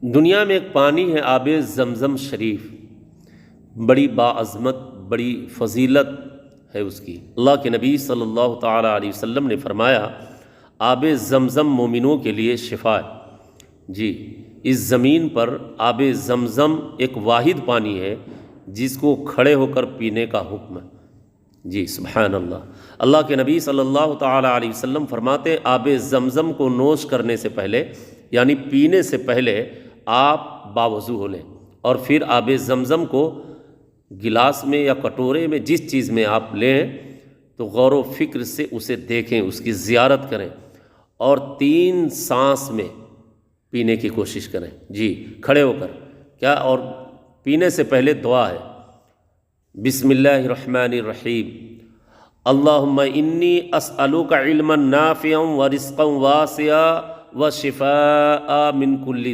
دنیا میں ایک پانی ہے آب زمزم شریف، بڑی باعظمت، بڑی فضیلت ہے اس کی۔ اللہ کے نبی صلی اللہ تعالیٰ علیہ وسلم نے فرمایا آب زمزم مومنوں کے لیے شفا ہے۔ جی، اس زمین پر آب زمزم ایک واحد پانی ہے جس کو کھڑے ہو کر پینے کا حکم ہے۔ جی سبحان اللہ۔ اللہ کے نبی صلی اللہ تعالیٰ علیہ وسلم فرماتے ہیں آب زمزم کو نوش کرنے سے پہلے، یعنی پینے سے پہلے آپ باوضو ہو لیں، اور پھر آب زمزم کو گلاس میں یا کٹورے میں جس چیز میں آپ لیں تو غور و فکر سے اسے دیکھیں، اس کی زیارت کریں، اور 3 سانس میں پینے کی کوشش کریں۔ جی کھڑے ہو کر کیا، اور پینے سے پہلے دعا ہے، بسم اللہ الرحمن الرحیم، اللہم انی اسألوک علما نافعا ورزقا واسعا وشفاء من کل